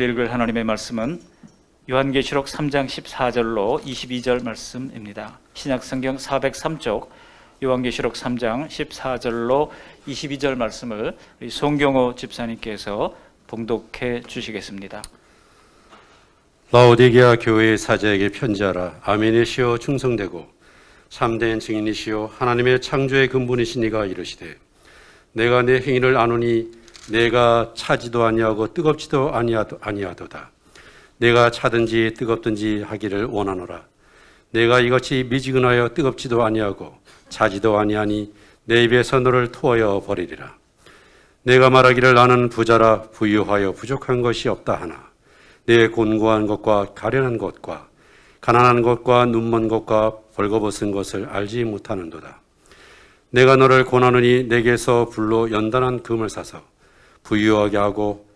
오늘 읽을 하나님의 말씀은 요한계시록 3장 14절로 22절 말씀입니다. 신약성경 403쪽 요한계시록 3장 14절로 22절 말씀을 우리 송경호 집사님께서 봉독해 주시겠습니다. 라오디게아 교회의 사자에게 편지하라. 아멘이시오 충성되고 참된 증인이시오 하나님의 창조의 근본이시니가 이르시되 내가 내 행위를 아노니 내가 차지도 아니하고 뜨겁지도 아니하도다. 내가 차든지 뜨겁든지 하기를 원하노라. 내가 이같이 미지근하여 뜨겁지도 아니하고 차지도 아니하니 내 입에서 너를 토하여 버리리라. 내가 말하기를 나는 부자라 부유하여 부족한 것이 없다 하나 내 곤고한 것과 가련한 것과 가난한 것과 눈먼 것과 벌거벗은 것을 알지 못하는도다. 내가 너를 권하노니 내게서 불로 연단한 금을 사서 부유하게 하고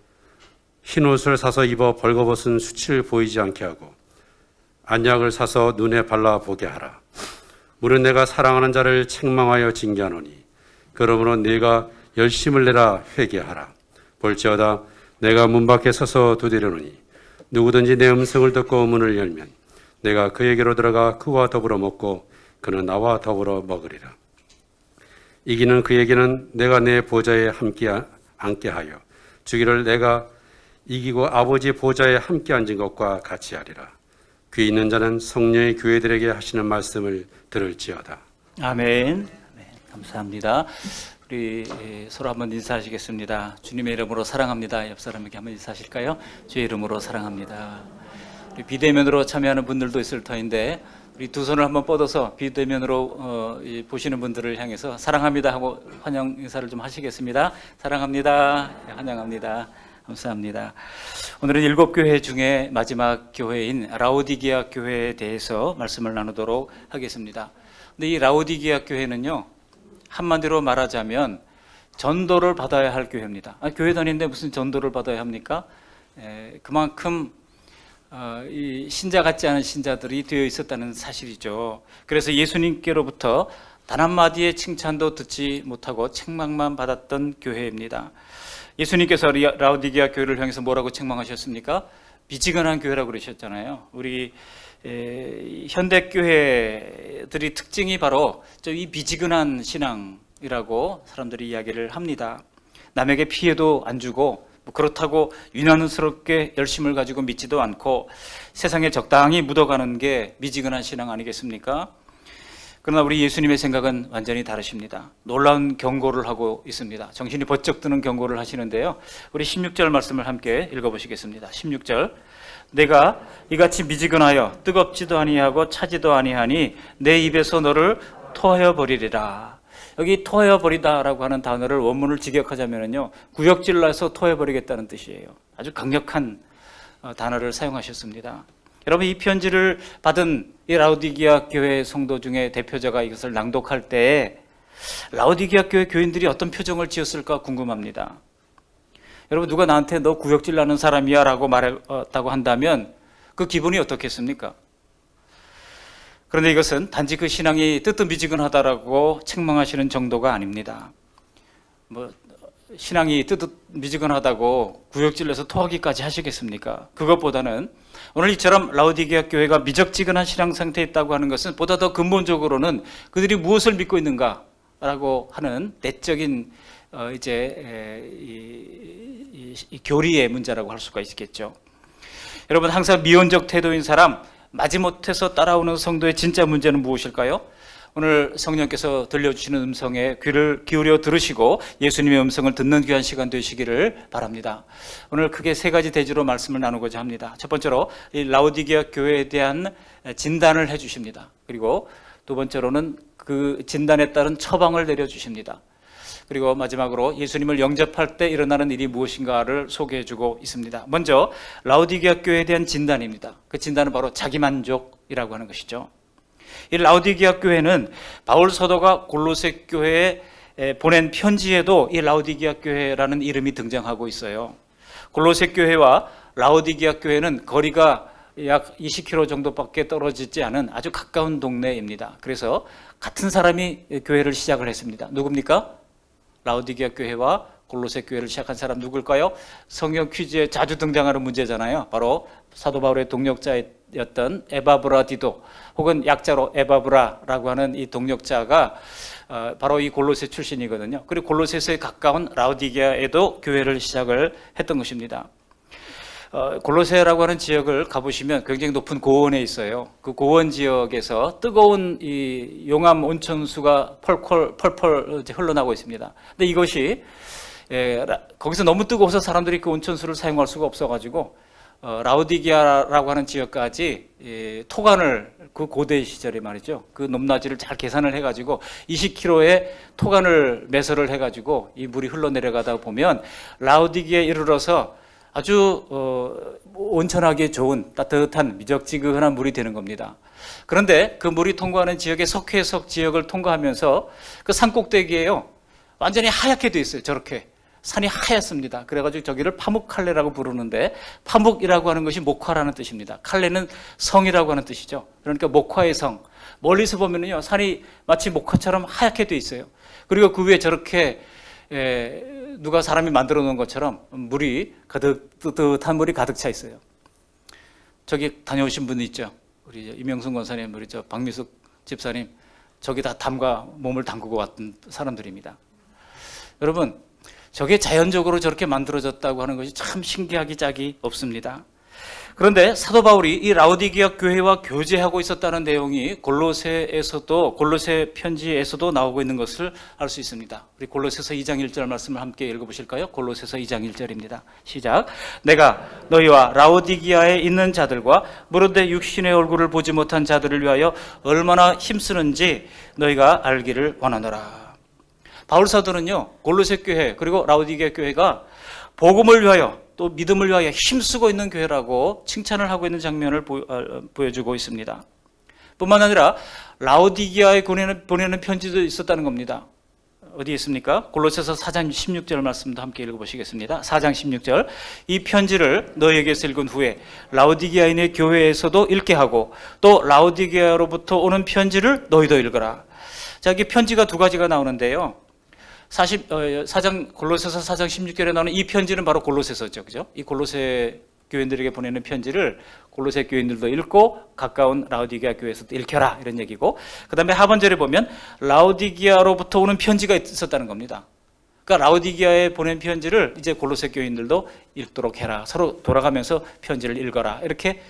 흰옷을 사서 입어 벌거벗은 수치를 보이지 않게 하고 안약을 사서 눈에 발라보게 하라. 무릇 내가 사랑하는 자를 책망하여 징계하노니 그러므로 네가 열심을 내라 회개하라. 볼지어다 내가 문 밖에 서서 두드리노니 누구든지 내 음성을 듣고 문을 열면 내가 그에게로 들어가 그와 더불어 먹고 그는 나와 더불어 먹으리라. 이기는 그에게는 내가 내 보좌에 함께 앉게 하여 주기를 내가 이기고 아버지 보좌에 함께 앉은 것과 같이 하리라. 귀 있는 자는 성령의 교회들에게 하시는 말씀을 들을지어다. 아멘. 감사합니다. 우리 서로 한번 인사하시겠습니다. 주님의 이름으로 사랑합니다. 옆 사람에게 한번 인사하실까요? 주의 이름으로 사랑합니다. 우리 비대면으로 참여하는 분들도 있을 터인데 우리 두 손을 한번 뻗어서 비대면으로 보시는 분들을 향해서 사랑합니다 하고 환영 인사를 좀 하시겠습니다. 사랑합니다. 환영합니다. 감사합니다. 오늘은 7교회 중에 마지막 교회인 라오디게아 교회에 대해서 말씀을 나누도록 하겠습니다. 근데 이 라오디게아 교회는요, 한마디로 말하자면 전도를 받아야 할 교회입니다. 교회 다니는데 무슨 전도를 받아야 합니까? 그만큼 이 신자 같지 않은 신자들이 되어 있었다는 사실이죠. 그래서 예수님께로부터 단 한마디의 칭찬도 듣지 못하고 책망만 받았던 교회입니다. 예수님께서 라오디게아 교회를 향해서 뭐라고 책망하셨습니까? 미지근한 교회라고 그러셨잖아요. 우리 현대 교회들이 특징이 바로 이 미지근한 신앙이라고 사람들이 이야기를 합니다. 남에게 피해도 안 주고 그렇다고 유난스럽게 열심을 가지고 믿지도 않고 세상에 적당히 묻어가는 게 미지근한 신앙 아니겠습니까? 그러나 우리 예수님의 생각은 완전히 다르십니다. 놀라운 경고를 하고 있습니다. 정신이 번쩍 드는 경고를 하시는데요. 우리 16절 말씀을 함께 읽어보시겠습니다. 16절 내가 이같이 미지근하여 뜨겁지도 아니하고 차지도 아니하니 내 입에서 너를 토하여 버리리라. 여기 토하여 버리다라고 하는 단어를 원문을 직역하자면요, 구역질러서 토해 버리겠다는 뜻이에요. 아주 강력한 단어를 사용하셨습니다. 여러분, 이 편지를 받은 이 라오디게아 교회 성도 중에 대표자가 이것을 낭독할 때 라오디게아 교회 교인들이 어떤 표정을 지었을까 궁금합니다. 여러분, 누가 나한테 너 구역질 나는 사람이야 라고 말했다고 한다면 그 기분이 어떻겠습니까? 그런데 이것은 단지 그 신앙이 뜨뜻미지근하다라고 책망하시는 정도가 아닙니다. 신앙이 뜨뜻미지근하다고 구역질내서 토하기까지 하시겠습니까? 그것보다는 오늘 이처럼 라오디게아 교회가 미적지근한 신앙 상태에 있다고 하는 것은 보다 더 근본적으로는 그들이 무엇을 믿고 있는가라고 하는 내적인 이 교리의 문제라고 할 수가 있겠죠. 여러분, 항상 미온적 태도인 사람, 마지못해서 따라오는 성도의 진짜 문제는 무엇일까요? 오늘 성령께서 들려주시는 음성에 귀를 기울여 들으시고 예수님의 음성을 듣는 귀한 시간 되시기를 바랍니다. 오늘 크게 3가지 대지로 말씀을 나누고자 합니다. 첫 번째로 이 라오디게아 교회에 대한 진단을 해주십니다. 그리고 두 번째로는 그 진단에 따른 처방을 내려주십니다. 그리고 마지막으로 예수님을 영접할 때 일어나는 일이 무엇인가를 소개해주고 있습니다. 먼저 라오디게아 교회에 대한 진단입니다. 그 진단은 바로 자기만족이라고 하는 것이죠. 이 라오디게아 교회는 바울 사도가 골로새 교회에 보낸 편지에도 이 라오디게아 교회라는 이름이 등장하고 있어요. 골로새 교회와 라오디게아 교회는 거리가 약 20km 정도밖에 떨어지지 않은 아주 가까운 동네입니다. 그래서 같은 사람이 교회를 시작을 했습니다. 누굽니까? 라오디게아 교회와 골로새 교회를 시작한 사람 누굴까요? 성경 퀴즈에 자주 등장하는 문제잖아요. 바로 사도 바울의 동력자였던 에바브라디도, 혹은 약자로 에바브라라고 하는 이 동력자가 바로 이 골로새 출신이거든요. 그리고 골로새서에 가까운 라오디게아에도 교회를 시작을 했던 것입니다. 골로새라고 하는 지역을 가보시면 굉장히 높은 고원에 있어요. 그 고원 지역에서 뜨거운 이 용암 온천수가 펄펄 흘러나오고 있습니다. 근데 이것이 거기서 너무 뜨거워서 사람들이 그 온천수를 사용할 수가 없어가지고 라오디게아라고 하는 지역까지 토관을, 그 고대 시절에 말이죠, 그 높낮이를 잘 계산을 해가지고 20km의 토관을 매설을 해가지고 이 물이 흘러내려가다 보면 라오디게아에 이르러서 아주 온천하기 좋은 따뜻한 미적지근한 물이 되는 겁니다. 그런데 그 물이 통과하는 지역의 석회석 지역을 통과하면서 그 산꼭대기에요, 완전히 하얗게 돼 있어요. 저렇게 산이 하얗습니다. 그래가지고 저기를 파묵칼레라고 부르는데, 파묵이라고 하는 것이 목화라는 뜻입니다. 칼레는 성이라고 하는 뜻이죠. 그러니까 목화의 성. 멀리서 보면은요, 산이 마치 목화처럼 하얗게 돼 있어요. 그리고 그 위에 저렇게 누가 사람이 만들어 놓은 것처럼 물이 뜨뜻한 물이 가득 차 있어요. 저기 다녀오신 분 있죠? 우리 이명순 권사님, 우리 저 박미숙 집사님, 저기 다 담가 몸을 담그고 왔던 사람들입니다. 여러분, 저게 자연적으로 저렇게 만들어졌다고 하는 것이 참 신기하기 짝이 없습니다. 그런데 사도 바울이 이 라오디게아 교회와 교제하고 있었다는 내용이 골로새에서도, 골로새 편지에서도 나오고 있는 것을 알 수 있습니다. 우리 골로새서 2장 1절 말씀을 함께 읽어보실까요? 골로새서 2장 1절입니다. 시작. 내가 너희와 라오디게아에 있는 자들과 무릇 육신의 얼굴을 보지 못한 자들을 위하여 얼마나 힘쓰는지 너희가 알기를 원하노라. 바울 사도는요, 골로새 교회 그리고 라오디게아 교회가 복음을 위하여 또 믿음을 위하여 힘쓰고 있는 교회라고 칭찬을 하고 있는 장면을 보여주고 있습니다. 뿐만 아니라 라오디게아에 보내는 편지도 있었다는 겁니다. 어디 있습니까? 골로새서 4장 16절 말씀도 함께 읽어보시겠습니다. 4장 16절. 이 편지를 너희에게서 읽은 후에 라오디게아인의 교회에서도 읽게 하고 또 라오디게아로부터 오는 편지를 너희도 읽어라. 자, 여기 편지가 두 가지가 나오는데요. 골로새서 4장 16절에 나오는 이 편지는 바로 골로새서죠. 그죠? 이 골로새 교인들에게 보내는 편지를 골로새 교인들도 읽고 가까운 라오디게아 교회에서도 읽혀라, 이런 얘기고, 그 다음에 하반절에 보면 라오디게아로부터 오는 편지가 있었다는 겁니다. 그러니까 라오디게아에 보낸 편지를 이제 골로새 교인들도 읽도록 해라. 서로 돌아가면서 편지를 읽어라. 이렇게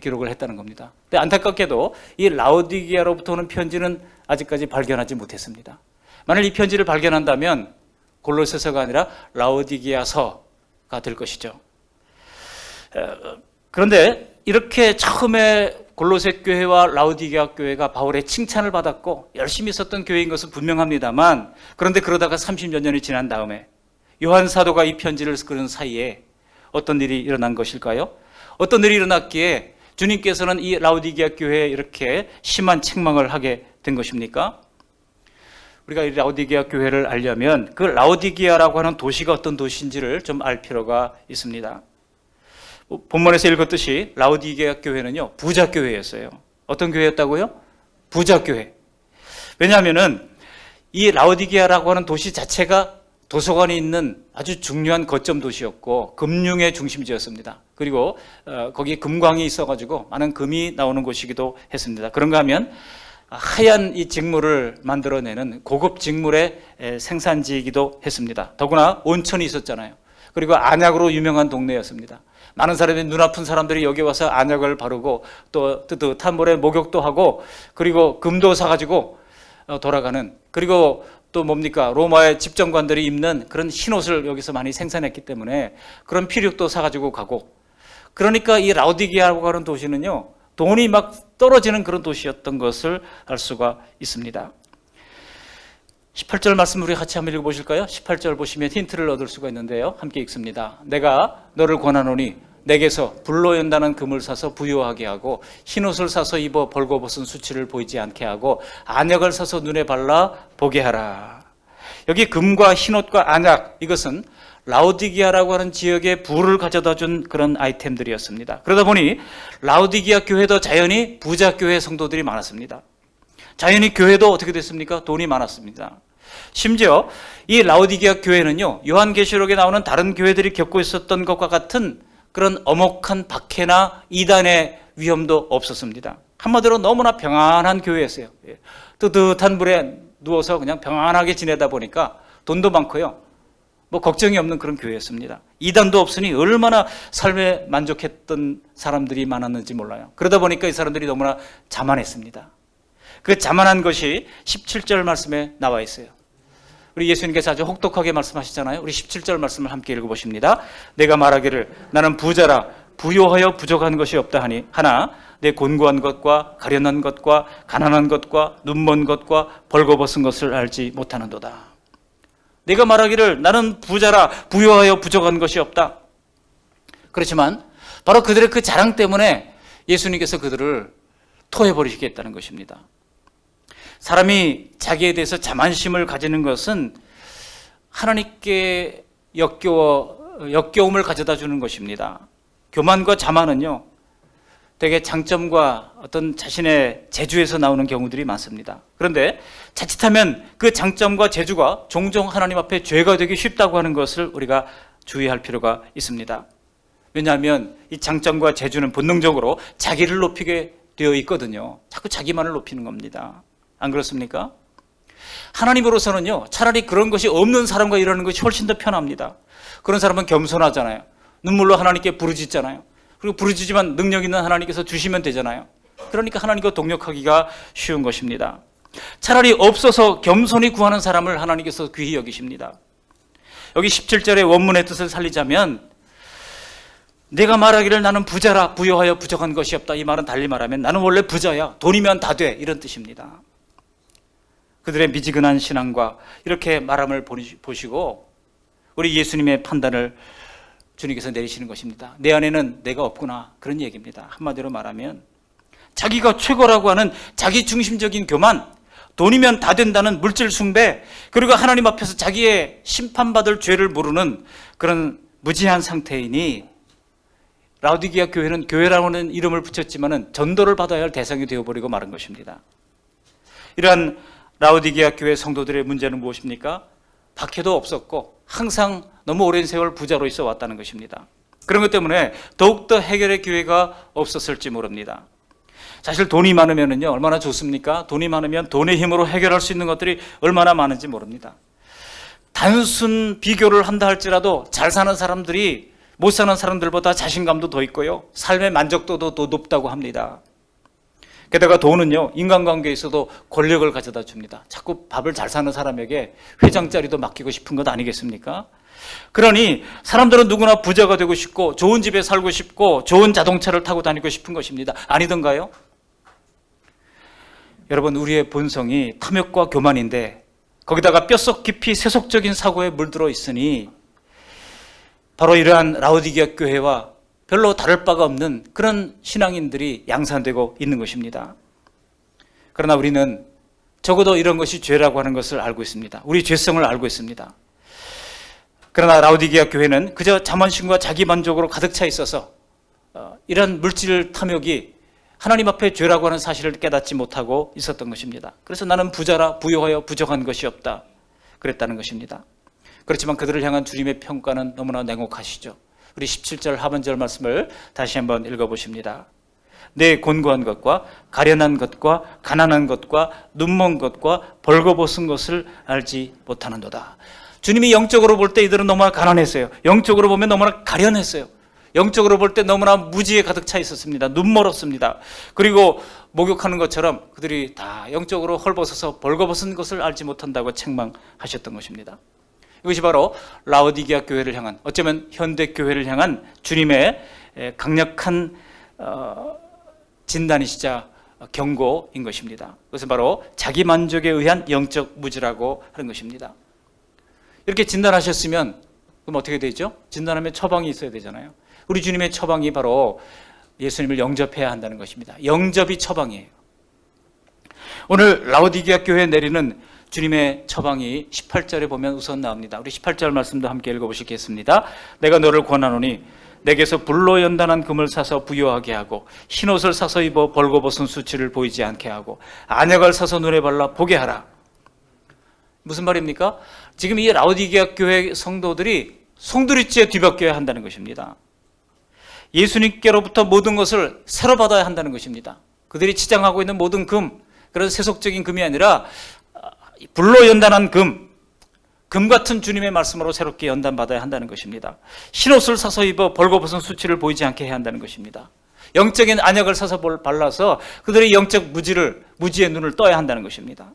기록을 했다는 겁니다. 근데 안타깝게도 이 라오디게아로부터 오는 편지는 아직까지 발견하지 못했습니다. 만일 이 편지를 발견한다면 골로새서가 아니라 라오디게아서가 될 것이죠. 그런데 이렇게 처음에 골로새 교회와 라오디게아 교회가 바울의 칭찬을 받았고 열심히 있었던 교회인 것은 분명합니다만, 그런데 그러다가 30여 년이 지난 다음에 요한 사도가 이 편지를 쓰는 사이에 어떤 일이 일어난 것일까요? 어떤 일이 일어났기에 주님께서는 이 라오디게아 교회에 이렇게 심한 책망을 하게 된 것입니까? 우리가 이 라오디게아 교회를 알려면 그 라오디게아라고 하는 도시가 어떤 도시인지를 좀 알 필요가 있습니다. 본문에서 읽었듯이 라오디게아 교회는요, 부자 교회였어요. 어떤 교회였다고요? 부자 교회. 왜냐하면은 이 라오디게아라고 하는 도시 자체가 도서관이 있는 아주 중요한 거점 도시였고 금융의 중심지였습니다. 그리고 거기 금광이 있어가지고 많은 금이 나오는 곳이기도 했습니다. 그런가 하면 하얀 이 직물을 만들어내는 고급 직물의 생산지이기도 했습니다. 더구나 온천이 있었잖아요. 그리고 안약으로 유명한 동네였습니다. 많은 사람들이, 눈 아픈 사람들이 여기 와서 안약을 바르고 또 뜨뜻한 물에 목욕도 하고 그리고 금도 사가지고 돌아가는, 그리고 또 뭡니까, 로마의 집정관들이 입는 그런 흰옷을 여기서 많이 생산했기 때문에 그런 피력도 사가지고 가고, 그러니까 이 라오디게아라고 하는 도시는요, 돈이 막 떨어지는 그런 도시였던 것을 알 수가 있습니다. 18절 말씀 우리 같이 한번 읽어보실까요? 18절 보시면 힌트를 얻을 수가 있는데요. 함께 읽습니다. 내가 너를 권하노니 내게서 불로 연다는 금을 사서 부유하게 하고 흰옷을 사서 입어 벌거벗은 수치를 보이지 않게 하고 안약을 사서 눈에 발라 보게 하라. 여기 금과 흰옷과 안약, 이것은 라오디게아라고 하는 지역에 부를 가져다 준 그런 아이템들이었습니다. 그러다 보니 라오디게아 교회도 자연히 부자 교회 성도들이 많았습니다. 자연히 교회도 어떻게 됐습니까? 돈이 많았습니다. 심지어 이 라오디게아 교회는요, 요한계시록에 나오는 다른 교회들이 겪고 있었던 것과 같은 그런 엄혹한 박해나 이단의 위험도 없었습니다. 한마디로 너무나 평안한 교회였어요. 뜨뜻한 물에 누워서 그냥 평안하게 지내다 보니까 돈도 많고요, 뭐 걱정이 없는 그런 교회였습니다. 이단도 없으니 얼마나 삶에 만족했던 사람들이 많았는지 몰라요. 그러다 보니까 이 사람들이 너무나 자만했습니다. 그 자만한 것이 17절 말씀에 나와 있어요. 우리 예수님께서 아주 혹독하게 말씀하시잖아요. 우리 17절 말씀을 함께 읽어보십니다. 내가 말하기를 나는 부자라 부요하여 부족한 것이 없다 하니 하나 내 곤고한 것과 가련한 것과 가난한 것과 눈먼 것과 벌거벗은 것을 알지 못하는도다. 내가 말하기를 나는 부자라 부요하여 부족한 것이 없다. 그렇지만 바로 그들의 그 자랑 때문에 예수님께서 그들을 토해버리시겠다는 것입니다. 사람이 자기에 대해서 자만심을 가지는 것은 하나님께 역겨움을 가져다 주는 것입니다. 교만과 자만은요, 되게 장점과 어떤 자신의 재주에서 나오는 경우들이 많습니다. 그런데 자칫하면 그 장점과 재주가 종종 하나님 앞에 죄가 되기 쉽다고 하는 것을 우리가 주의할 필요가 있습니다. 왜냐하면 이 장점과 재주는 본능적으로 자기를 높이게 되어 있거든요. 자꾸 자기만을 높이는 겁니다. 안 그렇습니까? 하나님으로서는요, 차라리 그런 것이 없는 사람과 일하는 것이 훨씬 더 편합니다. 그런 사람은 겸손하잖아요. 눈물로 하나님께 부르짖잖아요. 그리고 부르짖지만 능력 있는 하나님께서 주시면 되잖아요. 그러니까 하나님과 동력하기가 쉬운 것입니다. 차라리 없어서 겸손히 구하는 사람을 하나님께서 귀히 여기십니다. 여기 17절의 원문의 뜻을 살리자면 내가 말하기를 나는 부자라 부요하여 부족한 것이 없다. 이 말은 달리 말하면 나는 원래 부자야. 돈이면 다 돼. 이런 뜻입니다. 그들의 미지근한 신앙과 이렇게 말함을 보시고 우리 예수님의 판단을 주님께서 내리시는 것입니다. 내 안에는 내가 없구나, 그런 얘기입니다. 한마디로 말하면 자기가 최고라고 하는 자기 중심적인 교만, 돈이면 다 된다는 물질 숭배, 그리고 하나님 앞에서 자기의 심판받을 죄를 모르는 그런 무지한 상태이니 라오디게아 교회는 교회라고는 이름을 붙였지만은 전도를 받아야 할 대상이 되어버리고 마른 것입니다. 이러한 라오디게아 교회 성도들의 문제는 무엇입니까? 박해도 없었고 항상 너무 오랜 세월 부자로 있어 왔다는 것입니다. 그런 것 때문에 더욱더 해결의 기회가 없었을지 모릅니다. 사실 돈이 많으면요 얼마나 좋습니까? 돈이 많으면 돈의 힘으로 해결할 수 있는 것들이 얼마나 많은지 모릅니다. 단순 비교를 한다 할지라도 잘 사는 사람들이 못 사는 사람들보다 자신감도 더 있고요, 삶의 만족도도 더 높다고 합니다. 게다가 돈은요 인간관계에서도 권력을 가져다 줍니다. 자꾸 밥을 잘 사는 사람에게 회장 자리도 맡기고 싶은 것 아니겠습니까? 그러니 사람들은 누구나 부자가 되고 싶고 좋은 집에 살고 싶고 좋은 자동차를 타고 다니고 싶은 것입니다. 아니던가요? 여러분, 우리의 본성이 탐욕과 교만인데 거기다가 뼛속 깊이 세속적인 사고에 물들어 있으니 바로 이러한 라오디게아 교회와 별로 다를 바가 없는 그런 신앙인들이 양산되고 있는 것입니다. 그러나 우리는 적어도 이런 것이 죄라고 하는 것을 알고 있습니다. 우리 죄성을 알고 있습니다. 그러나 라오디게아 교회는 그저 자만심과 자기만족으로 가득 차 있어서 이런 물질 탐욕이 하나님 앞에 죄라고 하는 사실을 깨닫지 못하고 있었던 것입니다. 그래서 나는 부자라 부요하여 부족한 것이 없다 그랬다는 것입니다. 그렇지만 그들을 향한 주님의 평가는 너무나 냉혹하시죠. 우리 17절 하반절 말씀을 다시 한번 읽어보십니다. 내 곤고한 것과 가련한 것과 가난한 것과 눈먼 것과 벌거벗은 것을 알지 못하는도다. 주님이 영적으로 볼 때 이들은 너무나 가난했어요. 영적으로 보면 너무나 가련했어요. 영적으로 볼 때 너무나 무지에 가득 차 있었습니다. 눈멀었습니다. 그리고 목욕하는 것처럼 그들이 다 영적으로 헐벗어서 벌거벗은 것을 알지 못한다고 책망하셨던 것입니다. 이것이 바로 라오디게아 교회를 향한, 어쩌면 현대 교회를 향한 주님의 강력한 진단이시자 경고인 것입니다. 그것은 바로 자기 만족에 의한 영적 무지라고 하는 것입니다. 이렇게 진단하셨으면 그럼 어떻게 되죠? 진단하면 처방이 있어야 되잖아요. 우리 주님의 처방이 바로 예수님을 영접해야 한다는 것입니다. 영접이 처방이에요. 오늘 라오디게아 교회에 내리는 주님의 처방이 18절에 보면 우선 나옵니다. 우리 18절 말씀도 함께 읽어보시겠습니다. 내가 너를 권하노니 내게서 불로 연단한 금을 사서 부요하게 하고 흰옷을 사서 입어 벌거벗은 수치를 보이지 않게 하고 안약을 사서 눈에 발라 보게 하라. 무슨 말입니까? 지금 이 라오디게아 교회 성도들이 송두리째 뒤바뀌어야 한다는 것입니다. 예수님께로부터 모든 것을 새로 받아야 한다는 것입니다. 그들이 치장하고 있는 모든 금, 그런 세속적인 금이 아니라 불로 연단한 금 같은 주님의 말씀으로 새롭게 연단받아야 한다는 것입니다. 흰옷을 사서 입어 벌거벗은 수치를 보이지 않게 해야 한다는 것입니다. 영적인 안약을 사서 발라서 그들의 영적 무지의 눈을 떠야 한다는 것입니다.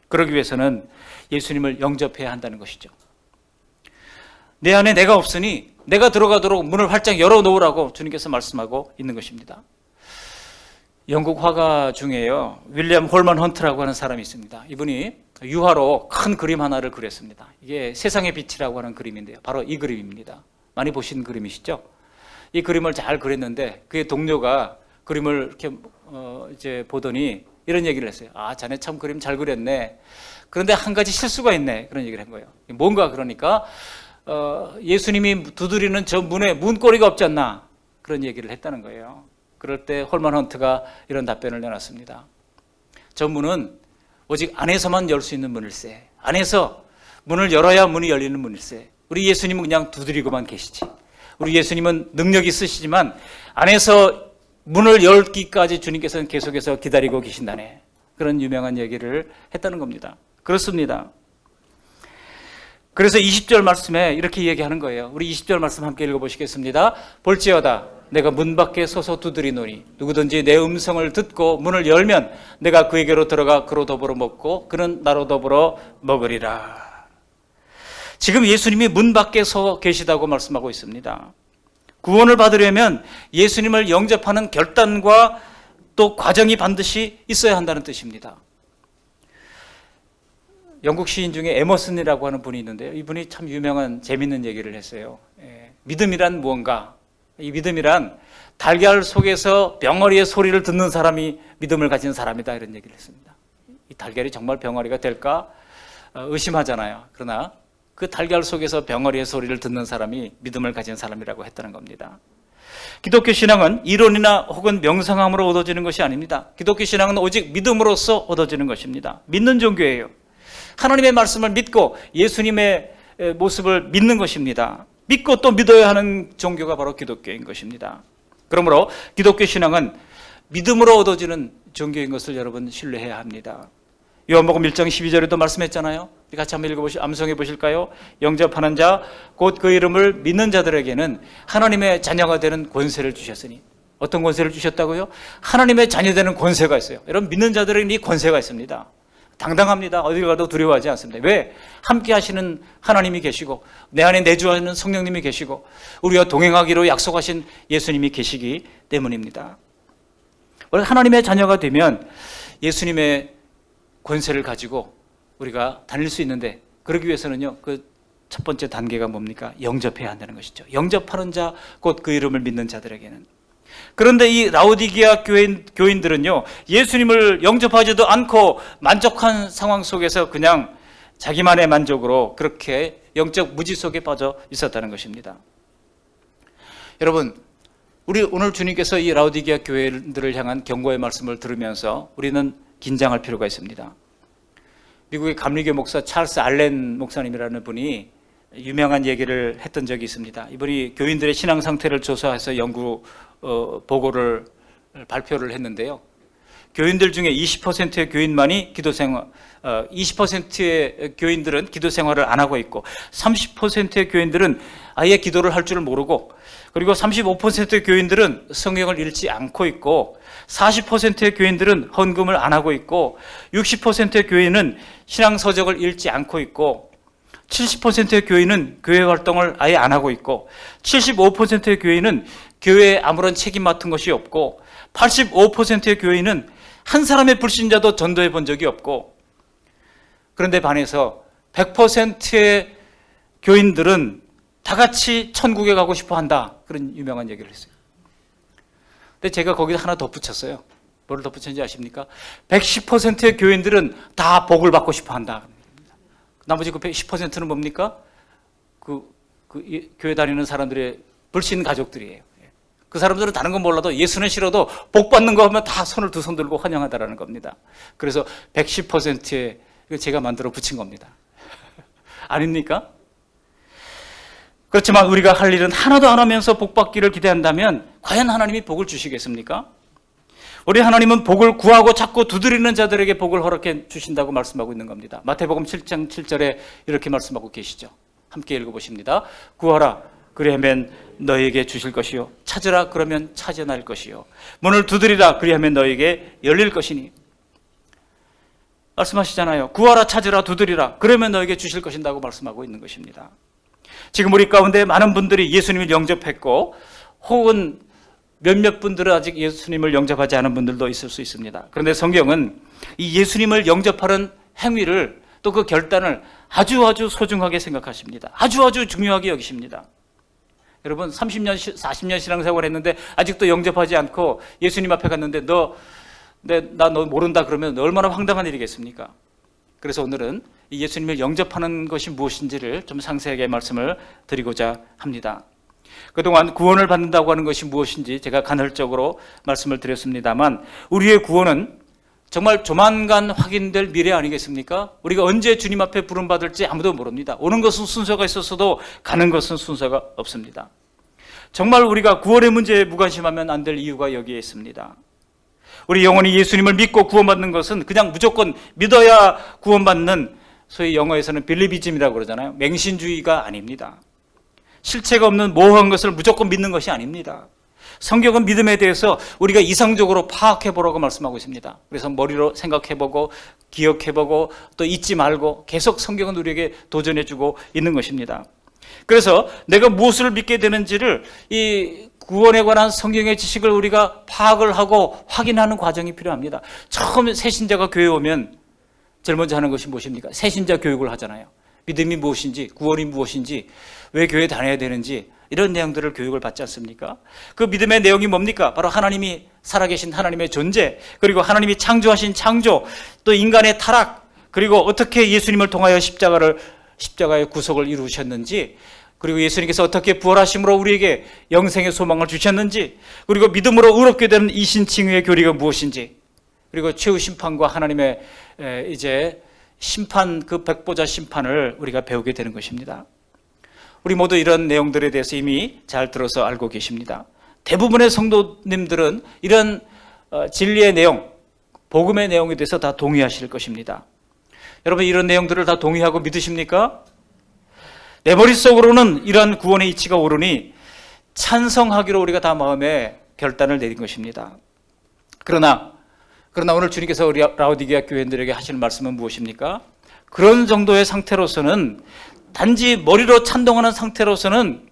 그러기 위해서는 예수님을 영접해야 한다는 것이죠. 내 안에 내가 없으니 내가 들어가도록 문을 활짝 열어놓으라고 주님께서 말씀하고 있는 것입니다. 영국 화가 중에요, 윌리엄 홀먼 헌트라고 하는 사람이 있습니다. 이분이 유화로 큰 그림 하나를 그렸습니다. 이게 세상의 빛이라고 하는 그림인데요, 바로 이 그림입니다. 많이 보신 그림이시죠? 이 그림을 잘 그렸는데 그의 동료가 그림을 이렇게 이제 보더니 이런 얘기를 했어요. 아, 자네 참 그림 잘 그렸네. 그런데 한 가지 실수가 있네. 그런 얘기를 한 거예요. 뭔가 그러니까 예수님이 두드리는 저 문에 문고리가 없지 않나, 그런 얘기를 했다는 거예요. 그럴 때 홀만 헌트가 이런 답변을 내놨습니다. 저 문은 오직 안에서만 열 수 있는 문일세. 안에서 문을 열어야 문이 열리는 문일세. 우리 예수님은 그냥 두드리고만 계시지. 우리 예수님은 능력이 있으시지만 안에서 문을 열기까지 주님께서는 계속해서 기다리고 계신다네. 그런 유명한 얘기를 했다는 겁니다. 그렇습니다. 그래서 20절 말씀에 이렇게 얘기하는 거예요. 우리 20절 말씀 함께 읽어보시겠습니다. 볼지어다 내가 문 밖에 서서 두드리노니 누구든지 내 음성을 듣고 문을 열면 내가 그에게로 들어가 그로 더불어 먹고 그는 나로 더불어 먹으리라. 지금 예수님이 문 밖에 서 계시다고 말씀하고 있습니다. 구원을 받으려면 예수님을 영접하는 결단과 또 과정이 반드시 있어야 한다는 뜻입니다. 영국 시인 중에 에머슨이라고 하는 분이 있는데요, 이분이 참 유명한 재밌는 얘기를 했어요. 믿음이란 무언가, 이 믿음이란 달걀 속에서 병아리의 소리를 듣는 사람이 믿음을 가진 사람이다, 이런 얘기를 했습니다. 이 달걀이 정말 병아리가 될까 의심하잖아요. 그러나 그 달걀 속에서 병아리의 소리를 듣는 사람이 믿음을 가진 사람이라고 했다는 겁니다. 기독교 신앙은 이론이나 혹은 명상함으로 얻어지는 것이 아닙니다. 기독교 신앙은 오직 믿음으로써 얻어지는 것입니다. 믿는 종교예요. 하나님의 말씀을 믿고 예수님의 모습을 믿는 것입니다. 믿고 또 믿어야 하는 종교가 바로 기독교인 것입니다. 그러므로 기독교 신앙은 믿음으로 얻어지는 종교인 것을 여러분 신뢰해야 합니다. 요한복음 1장 12절에도 말씀했잖아요. 같이 한번 암송해 보실까요? 영접하는 자 곧 그 이름을 믿는 자들에게는 하나님의 자녀가 되는 권세를 주셨으니. 어떤 권세를 주셨다고요? 하나님의 자녀 되는 권세가 있어요. 여러분, 믿는 자들에게는 이 권세가 있습니다. 당당합니다. 어딜 가도 두려워하지 않습니다. 왜? 함께 하시는 하나님이 계시고 내 안에 내주하는 성령님이 계시고 우리와 동행하기로 약속하신 예수님이 계시기 때문입니다. 우리가 하나님의 자녀가 되면 예수님의 권세를 가지고 우리가 다닐 수 있는데, 그러기 위해서는요, 그 첫 번째 단계가 뭡니까? 영접해야 한다는 것이죠. 영접하는 자, 곧 그 이름을 믿는 자들에게는. 그런데 이 라오디게아 교인들은요, 예수님을 영접하지도 않고 만족한 상황 속에서 그냥 자기만의 만족으로 그렇게 영적 무지 속에 빠져 있었다는 것입니다. 여러분, 우리 오늘 주님께서 이 라오디게아 교회들을 향한 경고의 말씀을 들으면서 우리는 긴장할 필요가 있습니다. 미국의 감리교 목사 찰스 알렌 목사님이라는 분이 유명한 얘기를 했던 적이 있습니다. 이분이 교인들의 신앙 상태를 조사해서 연구 보고를 발표를 했는데요. 교인들 중에 20%의 교인만이 기도생활, 20%의 교인들은 기도생활을 안 하고 있고 30%의 교인들은 아예 기도를 할 줄을 모르고, 그리고 35%의 교인들은 성경을 읽지 않고 있고 40%의 교인들은 헌금을 안 하고 있고 60%의 교인은 신앙 서적을 읽지 않고 있고 70%의 교인은 교회 활동을 아예 안 하고 있고 75%의 교인은 교회에 아무런 책임 맡은 것이 없고 85%의 교인은 한 사람의 불신자도 전도해 본 적이 없고, 그런데 반해서 100%의 교인들은 다 같이 천국에 가고 싶어 한다, 그런 유명한 얘기를 했어요. 근데 제가 거기다 하나 덧붙였어요. 뭐를 덧붙였는지 아십니까? 110%의 교인들은 다 복을 받고 싶어 한다. 나머지 그 10%는 뭡니까? 교회 다니는 사람들의 불신 가족들이에요. 그 사람들은 다른 건 몰라도 예수는 싫어도 복 받는 거 하면 다 손을 두 손 들고 환영하다라는 겁니다. 그래서 110%의 이거 제가 만들어 붙인 겁니다. 아닙니까? 그렇지만 우리가 할 일은 하나도 안 하면서 복 받기를 기대한다면 과연 하나님이 복을 주시겠습니까? 우리 하나님은 복을 구하고 자꾸 두드리는 자들에게 복을 허락해 주신다고 말씀하고 있는 겁니다. 마태복음 7장 7절에 이렇게 말씀하고 계시죠. 함께 읽어보십니다. 구하라 그리하면 너에게 주실 것이요 찾으라 그러면 찾아날 것이요 문을 두드리라 그리하면 너에게 열릴 것이니. 말씀하시잖아요. 구하라 찾으라 두드리라 그러면 너에게 주실 것인다고 말씀하고 있는 것입니다. 지금 우리 가운데 많은 분들이 예수님을 영접했고 혹은 몇몇 분들은 아직 예수님을 영접하지 않은 분들도 있을 수 있습니다. 그런데 성경은 이 예수님을 영접하는 행위를 또 그 결단을 아주 소중하게 생각하십니다. 아주 중요하게 여기십니다. 여러분 30년, 40년 신앙생활 했는데 아직도 영접하지 않고 예수님 앞에 갔는데 나 너 모른다 그러면 얼마나 황당한 일이겠습니까? 그래서 오늘은 이 예수님을 영접하는 것이 무엇인지를 좀 상세하게 말씀을 드리고자 합니다. 그동안 구원을 받는다고 하는 것이 무엇인지 제가 간헐적으로 말씀을 드렸습니다만 우리의 구원은 정말 조만간 확인될 미래 아니겠습니까? 우리가 언제 주님 앞에 부름받을지 아무도 모릅니다. 오는 것은 순서가 있었어도 가는 것은 순서가 없습니다. 정말 우리가 구원의 문제에 무관심하면 안 될 이유가 여기에 있습니다. 우리 영혼이 예수님을 믿고 구원받는 것은 그냥 무조건 믿어야 구원받는 소위 영어에서는 빌리비즘이라고 그러잖아요. 맹신주의가 아닙니다. 실체가 없는 모호한 것을 무조건 믿는 것이 아닙니다. 성경은 믿음에 대해서 우리가 이상적으로 파악해보라고 말씀하고 있습니다. 그래서 머리로 생각해보고 기억해보고 또 잊지 말고 계속 성경은 우리에게 도전해주고 있는 것입니다. 그래서 내가 무엇을 믿게 되는지를 이 구원에 관한 성경의 지식을 우리가 파악을 하고 확인하는 과정이 필요합니다. 처음 새신자가 교회에 오면 제일 먼저 하는 것이 무엇입니까? 새신자 교육을 하잖아요. 믿음이 무엇인지, 구원이 무엇인지, 왜 교회에 다녀야 되는지 이런 내용들을 교육을 받지 않습니까? 그 믿음의 내용이 뭡니까? 바로 하나님이 살아계신 하나님의 존재, 그리고 하나님이 창조하신 창조, 또 인간의 타락, 그리고 어떻게 예수님을 통하여 십자가의 구속을 이루셨는지, 그리고 예수님께서 어떻게 부활하심으로 우리에게 영생의 소망을 주셨는지, 그리고 믿음으로 의롭게 되는 이신칭의의 교리가 무엇인지, 그리고 최후 심판과 하나님의 이제 심판, 그 백보자 심판을 우리가 배우게 되는 것입니다. 우리 모두 이런 내용들에 대해서 이미 잘 들어서 알고 계십니다. 대부분의 성도님들은 이런 진리의 내용, 복음의 내용에 대해서 다 동의하실 것입니다. 여러분 이런 내용들을 다 동의하고 믿으십니까? 내 머릿속으로는 이러한 구원의 이치가 오르니 찬성하기로 우리가 다 마음에 결단을 내린 것입니다. 그러나 오늘 주님께서 우리 라오디게아 교회인들에게 하시는 말씀은 무엇입니까? 그런 정도의 상태로서는, 단지 머리로 찬동하는 상태로서는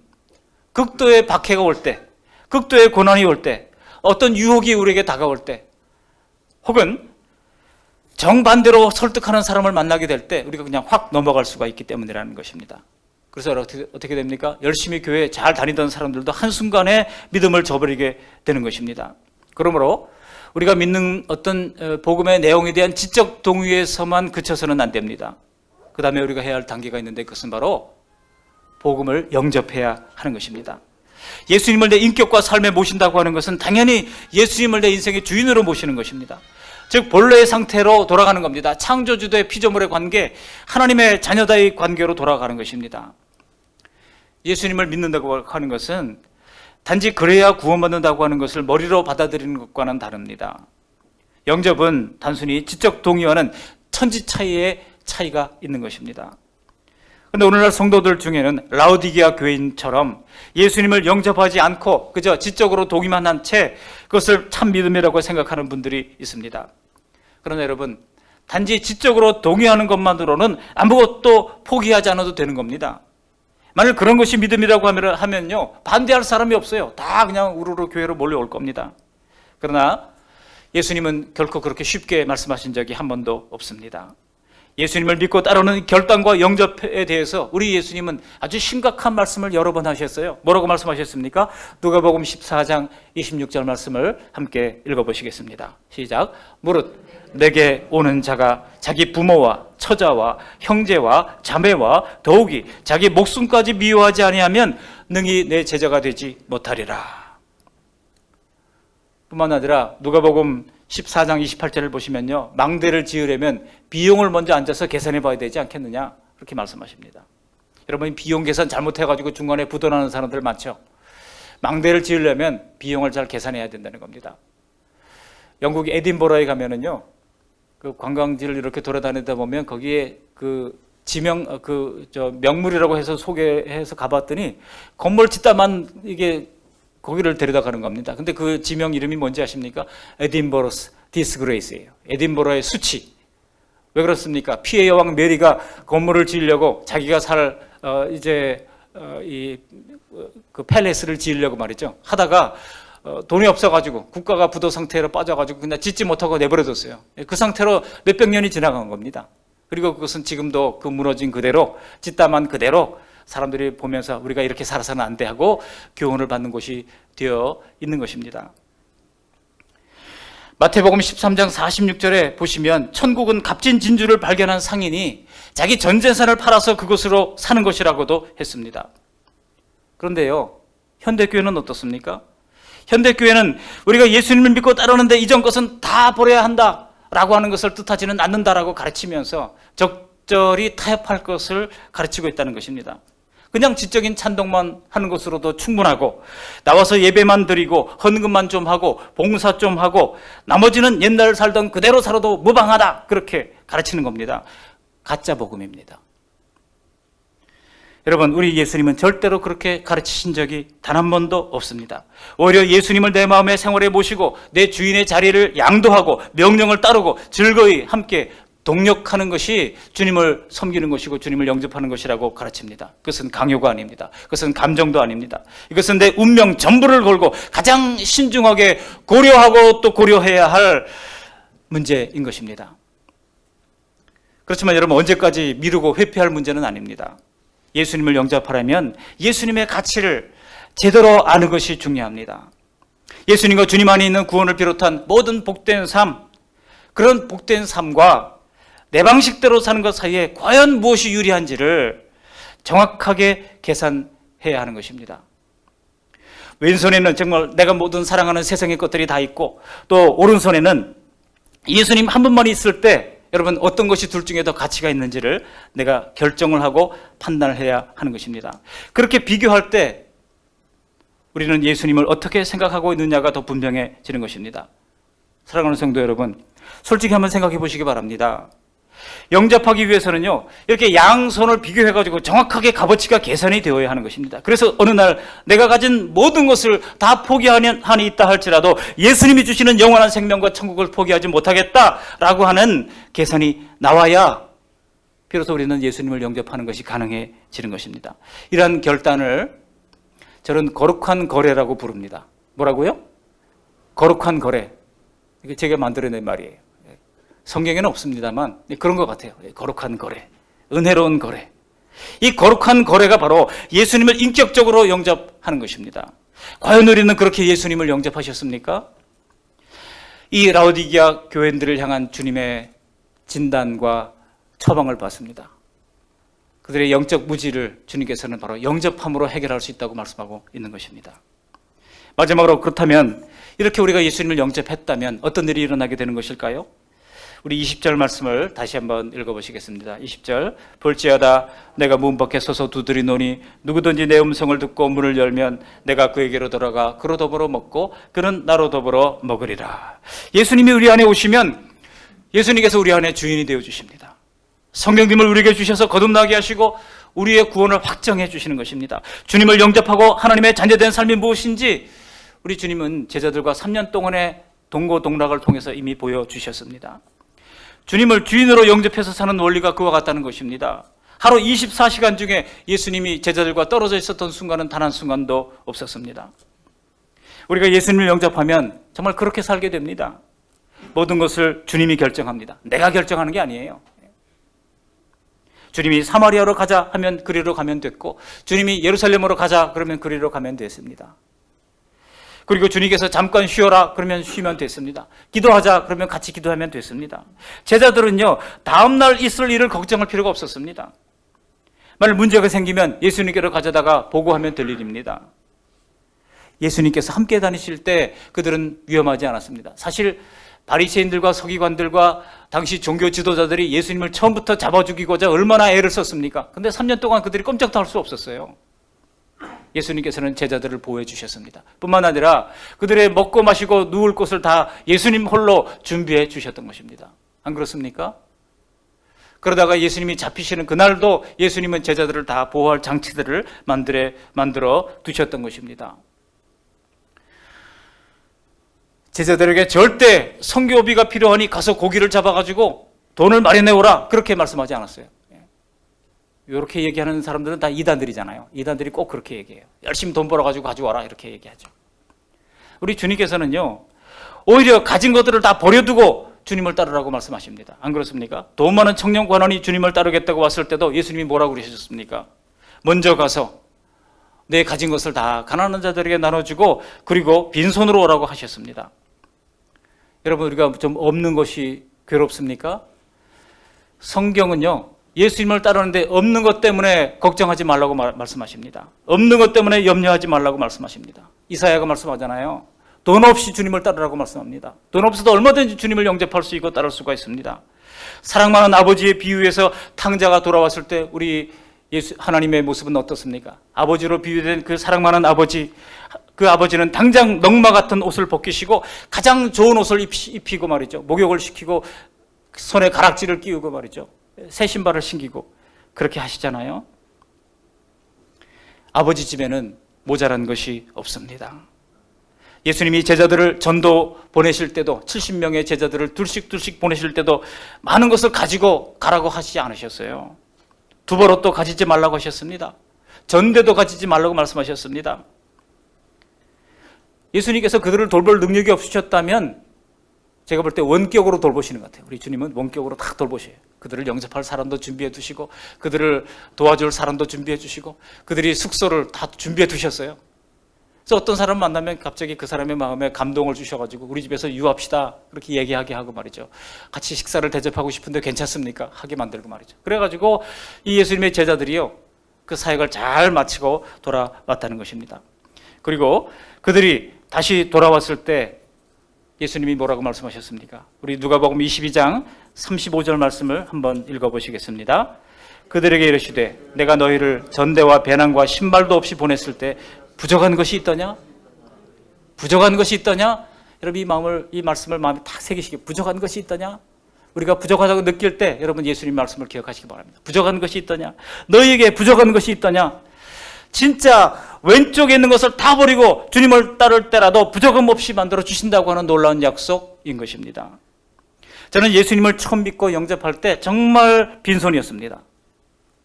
극도의 박해가 올 때, 극도의 고난이 올 때, 어떤 유혹이 우리에게 다가올 때, 혹은 정반대로 설득하는 사람을 만나게 될 때 우리가 그냥 확 넘어갈 수가 있기 때문이라는 것입니다. 그래서 어떻게 됩니까? 열심히 교회에 잘 다니던 사람들도 한순간에 믿음을 저버리게 되는 것입니다. 그러므로 우리가 믿는 어떤 복음의 내용에 대한 지적 동의에서만 그쳐서는 안 됩니다. 그 다음에 우리가 해야 할 단계가 있는데 그것은 바로 복음을 영접해야 하는 것입니다. 예수님을 내 인격과 삶에 모신다고 하는 것은 당연히 예수님을 내 인생의 주인으로 모시는 것입니다. 즉 본래의 상태로 돌아가는 겁니다. 창조주도의 피조물의 관계, 하나님의 자녀다의 관계로 돌아가는 것입니다. 예수님을 믿는다고 하는 것은 단지 그래야 구원받는다고 하는 것을 머리로 받아들이는 것과는 다릅니다. 영접은 단순히 지적 동의와는 천지 차이의 차이가 있는 것입니다. 그런데 오늘날 성도들 중에는 라오디게아 교인처럼 예수님을 영접하지 않고 그저 지적으로 동의만 한 채 그것을 참 믿음이라고 생각하는 분들이 있습니다. 그러나 여러분, 단지 지적으로 동의하는 것만으로는 아무것도 포기하지 않아도 되는 겁니다. 만일 그런 것이 믿음이라고 하면요, 반대할 사람이 없어요. 다 그냥 우르르 교회로 몰려올 겁니다. 그러나 예수님은 결코 그렇게 쉽게 말씀하신 적이 한 번도 없습니다. 예수님을 믿고 따르는 결단과 영접에 대해서 우리 예수님은 아주 심각한 말씀을 여러 번 하셨어요. 뭐라고 말씀하셨습니까? 누가복음 14장 26절 말씀을 함께 읽어보시겠습니다. 시작. 무릇 내게 오는 자가 자기 부모와 처자와 형제와 자매와 더욱이 자기 목숨까지 미워하지 아니하면 능히 내 제자가 되지 못하리라. 뿐만 아니라 누가복음 14장 28절을 보시면요, 망대를 지으려면 비용을 먼저 앉아서 계산해 봐야 되지 않겠느냐, 그렇게 말씀하십니다. 여러분, 비용 계산 잘못해가지고 중간에 부도나는 사람들 많죠. 망대를 지으려면 비용을 잘 계산해야 된다는 겁니다. 영국 에딘버러에 가면은요, 그 관광지를 이렇게 돌아다니다 보면 거기에 그 지명, 명물이라고 해서 소개해서 가봤더니 건물 짓다만 이게 거기를 데려다 가는 겁니다. 근데 그 지명 이름이 뭔지 아십니까? 에딘버러스 디스그레이스예요. 에딘버러의 수치. 왜 그렇습니까? 피해 여왕 메리가 건물을 지으려고 자기가 그 팰레스를 지으려고 말이죠. 하다가 돈이 없어가지고 국가가 부도 상태로 빠져가지고 그냥 짓지 못하고 내버려뒀어요. 그 상태로 몇백 년이 지나간 겁니다. 그리고 그것은 지금도 그 무너진 그대로, 짓다만 그대로 사람들이 보면서 우리가 이렇게 살아서는 안 돼 하고 교훈을 받는 곳이 되어 있는 것입니다. 마태복음 13장 46절에 보시면 천국은 값진 진주를 발견한 상인이 자기 전 재산을 팔아서 그곳으로 사는 것이라고도 했습니다. 그런데요, 현대교회는 어떻습니까? 현대교회는 우리가 예수님을 믿고 따르는데 이전 것은 다 버려야 한다라고 하는 것을 뜻하지는 않는다라고 가르치면서 적절히 타협할 것을 가르치고 있다는 것입니다. 그냥 지적인 찬동만 하는 것으로도 충분하고, 나와서 예배만 드리고 헌금만 좀 하고 봉사 좀 하고 나머지는 옛날 살던 그대로 살아도 무방하다, 그렇게 가르치는 겁니다. 가짜 복음입니다. 여러분, 우리 예수님은 절대로 그렇게 가르치신 적이 단 한 번도 없습니다. 오히려 예수님을 내 마음의 생활에 모시고 내 주인의 자리를 양도하고 명령을 따르고 즐거이 함께 동력하는 것이 주님을 섬기는 것이고 주님을 영접하는 것이라고 가르칩니다. 그것은 강요가 아닙니다. 그것은 감정도 아닙니다. 이것은 내 운명 전부를 걸고 가장 신중하게 고려하고 또 고려해야 할 문제인 것입니다. 그렇지만 여러분, 언제까지 미루고 회피할 문제는 아닙니다. 예수님을 영접하려면 예수님의 가치를 제대로 아는 것이 중요합니다. 예수님과 주님 안에 있는 구원을 비롯한 모든 복된 삶, 그런 복된 삶과 내 방식대로 사는 것 사이에 과연 무엇이 유리한지를 정확하게 계산해야 하는 것입니다. 왼손에는 정말 내가 모든 사랑하는 세상의 것들이 다 있고, 또 오른손에는 예수님 한 분만 있을 때 여러분 어떤 것이 둘 중에 더 가치가 있는지를 내가 결정을 하고 판단을 해야 하는 것입니다. 그렇게 비교할 때 우리는 예수님을 어떻게 생각하고 있느냐가 더 분명해지는 것입니다. 사랑하는 성도 여러분, 솔직히 한번 생각해 보시기 바랍니다. 영접하기 위해서는요, 이렇게 양손을 비교해가지고 정확하게 값어치가 계산이 되어야 하는 것입니다. 그래서 어느 날 내가 가진 모든 것을 다 포기하는 한이 있다 할지라도 예수님이 주시는 영원한 생명과 천국을 포기하지 못하겠다라고 하는 계산이 나와야 비로소 우리는 예수님을 영접하는 것이 가능해지는 것입니다. 이러한 결단을 저는 거룩한 거래라고 부릅니다. 뭐라고요? 거룩한 거래. 이게 제가 만들어낸 말이에요. 성경에는 없습니다만 그런 것 같아요. 거룩한 거래, 은혜로운 거래. 이 거룩한 거래가 바로 예수님을 인격적으로 영접하는 것입니다. 과연 우리는 그렇게 예수님을 영접하셨습니까? 이 라오디게아 교인들을 향한 주님의 진단과 처방을 받습니다. 그들의 영적 무지를 주님께서는 바로 영접함으로 해결할 수 있다고 말씀하고 있는 것입니다. 마지막으로, 그렇다면 이렇게 우리가 예수님을 영접했다면 어떤 일이 일어나게 되는 것일까요? 우리 20절 말씀을 다시 한번 읽어보시겠습니다. 20절, 볼지어다 내가 문 밖에 서서 두드리노니 누구든지 내 음성을 듣고 문을 열면 내가 그에게로 들어가 그로 더불어 먹고 그는 나로 더불어 먹으리라. 예수님이 우리 안에 오시면 예수님께서 우리 안에 주인이 되어주십니다. 성령님을 우리에게 주셔서 거듭나게 하시고 우리의 구원을 확정해 주시는 것입니다. 주님을 영접하고 하나님의 자녀된 삶이 무엇인지 우리 주님은 제자들과 3년 동안의 동고동락을 통해서 이미 보여주셨습니다. 주님을 주인으로 영접해서 사는 원리가 그와 같다는 것입니다. 하루 24시간 중에 예수님이 제자들과 떨어져 있었던 순간은 단 한 순간도 없었습니다. 우리가 예수님을 영접하면 정말 그렇게 살게 됩니다. 모든 것을 주님이 결정합니다. 내가 결정하는 게 아니에요. 주님이 사마리아로 가자 하면 그리로 가면 됐고, 주님이 예루살렘으로 가자 그러면 그리로 가면 됐습니다. 그리고 주님께서 잠깐 쉬어라 그러면 쉬면 됐습니다. 기도하자 그러면 같이 기도하면 됐습니다. 제자들은요, 다음날 있을 일을 걱정할 필요가 없었습니다. 만약 문제가 생기면 예수님께로 가져다가 보고하면 될 일입니다. 예수님께서 함께 다니실 때 그들은 위험하지 않았습니다. 사실 바리새인들과 서기관들과 당시 종교 지도자들이 예수님을 처음부터 잡아 죽이고자 얼마나 애를 썼습니까? 근데 3년 동안 그들이 꼼짝도 할 수 없었어요. 예수님께서는 제자들을 보호해 주셨습니다. 뿐만 아니라 그들의 먹고 마시고 누울 곳을 다 예수님 홀로 준비해 주셨던 것입니다. 안 그렇습니까? 그러다가 예수님이 잡히시는 그날도 예수님은 제자들을 다 보호할 장치들을 만들어 두셨던 것입니다. 제자들에게 절대 선교비가 필요하니 가서 고기를 잡아가지고 돈을 마련해 오라, 그렇게 말씀하지 않았어요. 이렇게 얘기하는 사람들은 다 이단들이잖아요. 이단들이 꼭 그렇게 얘기해요. 열심히 돈 벌어가지고 가져와라, 이렇게 얘기하죠. 우리 주님께서는요, 오히려 가진 것들을 다 버려두고 주님을 따르라고 말씀하십니다. 안 그렇습니까? 돈 많은 청년 관원이 주님을 따르겠다고 왔을 때도 예수님이 뭐라고 그러셨습니까? 먼저 가서 내 가진 것을 다 가난한 자들에게 나눠주고 그리고 빈손으로 오라고 하셨습니다. 여러분, 우리가 좀 없는 것이 괴롭습니까? 성경은요, 예수님을 따르는데 없는 것 때문에 걱정하지 말라고 말씀하십니다. 없는 것 때문에 염려하지 말라고 말씀하십니다. 이사야가 말씀하잖아요. 돈 없이 주님을 따르라고 말씀합니다. 돈 없어도 얼마든지 주님을 영접할 수 있고 따를 수가 있습니다. 사랑 많은 아버지의 비유에서 탕자가 돌아왔을 때 우리 하나님의 모습은 어떻습니까? 아버지로 비유된 그 사랑 많은 아버지, 그 아버지는 당장 넝마 같은 옷을 벗기시고 가장 좋은 옷을 입히고 말이죠. 목욕을 시키고 손에 가락지를 끼우고 말이죠. 새 신발을 신기고 그렇게 하시잖아요. 아버지 집에는 모자란 것이 없습니다. 예수님이 제자들을 전도 보내실 때도 70명의 제자들을 둘씩 보내실 때도 많은 것을 가지고 가라고 하시지 않으셨어요. 두벌옷도 가지지 말라고 하셨습니다. 전대도 가지지 말라고 말씀하셨습니다. 예수님께서 그들을 돌볼 능력이 없으셨다면 제가 볼 때 원격으로 돌보시는 것 같아요. 우리 주님은 원격으로 딱 돌보셔요. 그들을 영접할 사람도 준비해 두시고 그들을 도와줄 사람도 준비해 주시고 그들이 숙소를 다 준비해 두셨어요. 그래서 어떤 사람 만나면 갑자기 그 사람의 마음에 감동을 주셔가지고 우리 집에서 유합시다, 그렇게 얘기하게 하고 말이죠. 같이 식사를 대접하고 싶은데 괜찮습니까? 하게 만들고 말이죠. 그래가지고 이 예수님의 제자들이요, 그 사역을 잘 마치고 돌아왔다는 것입니다. 그리고 그들이 다시 돌아왔을 때 예수님이 뭐라고 말씀하셨습니까? 우리 누가복음 22장 35절 말씀을 한번 읽어보시겠습니다. 그들에게 이르시되 내가 너희를 전대와 배낭과 신발도 없이 보냈을 때 부족한 것이 있더냐? 부족한 것이 있더냐? 여러분, 이 말씀을 마음에 탁 새기시기. 부족한 것이 있더냐? 우리가 부족하다고 느낄 때 여러분 예수님 말씀을 기억하시기 바랍니다. 부족한 것이 있더냐? 너희에게 부족한 것이 있더냐? 진짜 왼쪽에 있는 것을 다 버리고 주님을 따를 때라도 부족함 없이 만들어 주신다고 하는 놀라운 약속인 것입니다. 저는 예수님을 처음 믿고 영접할 때 정말 빈손이었습니다.